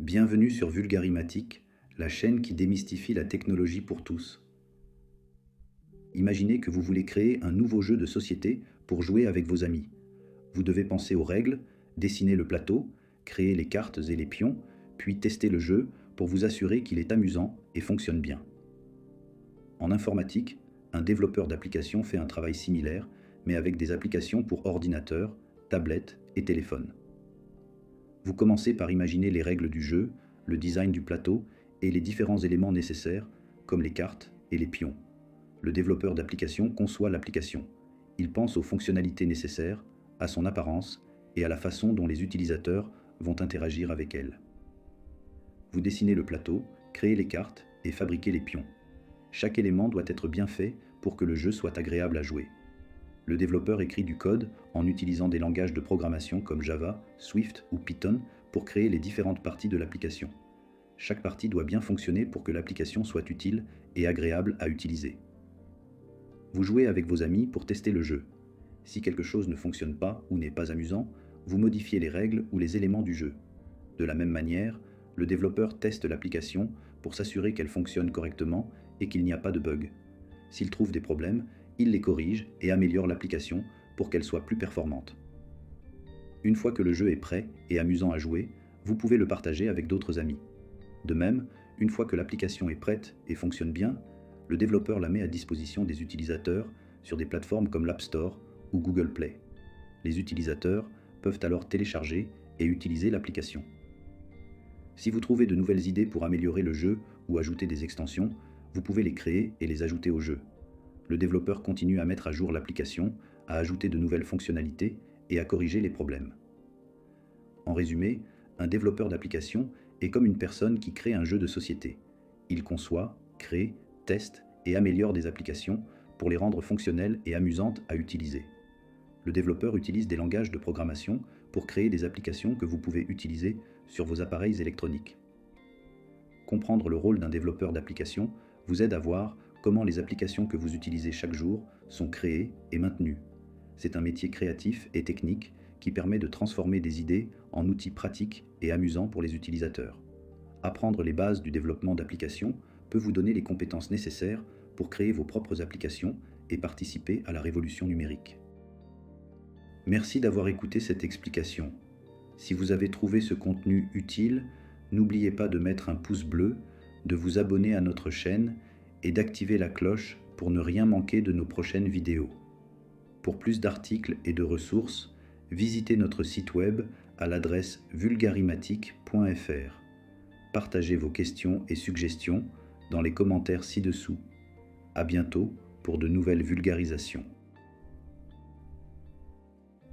Bienvenue sur Vulgarimatic, la chaîne qui démystifie la technologie pour tous. Imaginez que vous voulez créer un nouveau jeu de société pour jouer avec vos amis. Vous devez penser aux règles, dessiner le plateau, créer les cartes et les pions, puis tester le jeu pour vous assurer qu'il est amusant et fonctionne bien. En informatique, un développeur d'applications fait un travail similaire, mais avec des applications pour ordinateur, tablette et téléphone. Vous commencez par imaginer les règles du jeu, le design du plateau et les différents éléments nécessaires, comme les cartes et les pions. Le développeur d'application conçoit l'application. Il pense aux fonctionnalités nécessaires, à son apparence et à la façon dont les utilisateurs vont interagir avec elle. Vous dessinez le plateau, créez les cartes et fabriquez les pions. Chaque élément doit être bien fait pour que le jeu soit agréable à jouer. Le développeur écrit du code en utilisant des langages de programmation comme Java, Swift ou Python pour créer les différentes parties de l'application. Chaque partie doit bien fonctionner pour que l'application soit utile et agréable à utiliser. Vous jouez avec vos amis pour tester le jeu. Si quelque chose ne fonctionne pas ou n'est pas amusant, vous modifiez les règles ou les éléments du jeu. De la même manière, le développeur teste l'application pour s'assurer qu'elle fonctionne correctement et qu'il n'y a pas de bug. S'il trouve des problèmes, il les corrige et améliore l'application pour qu'elle soit plus performante. Une fois que le jeu est prêt et amusant à jouer, vous pouvez le partager avec d'autres amis. De même, une fois que l'application est prête et fonctionne bien, le développeur la met à disposition des utilisateurs sur des plateformes comme l'App Store ou Google Play. Les utilisateurs peuvent alors télécharger et utiliser l'application. Si vous trouvez de nouvelles idées pour améliorer le jeu ou ajouter des extensions, vous pouvez les créer et les ajouter au jeu. Le développeur continue à mettre à jour l'application, à ajouter de nouvelles fonctionnalités et à corriger les problèmes. En résumé, un développeur d'application est comme une personne qui crée un jeu de société. Il conçoit, crée, teste et améliore des applications pour les rendre fonctionnelles et amusantes à utiliser. Le développeur utilise des langages de programmation pour créer des applications que vous pouvez utiliser sur vos appareils électroniques. Comprendre le rôle d'un développeur d'application vous aide à voir comment les applications que vous utilisez chaque jour sont créées et maintenues. C'est un métier créatif et technique qui permet de transformer des idées en outils pratiques et amusants pour les utilisateurs. Apprendre les bases du développement d'applications peut vous donner les compétences nécessaires pour créer vos propres applications et participer à la révolution numérique. Merci d'avoir écouté cette explication. Si vous avez trouvé ce contenu utile, n'oubliez pas de mettre un pouce bleu, de vous abonner à notre chaîne et d'activer la cloche pour ne rien manquer de nos prochaines vidéos. Pour plus d'articles et de ressources, visitez notre site web à l'adresse vulgarimatic.fr. Partagez vos questions et suggestions dans les commentaires ci-dessous. À bientôt pour de nouvelles vulgarisations.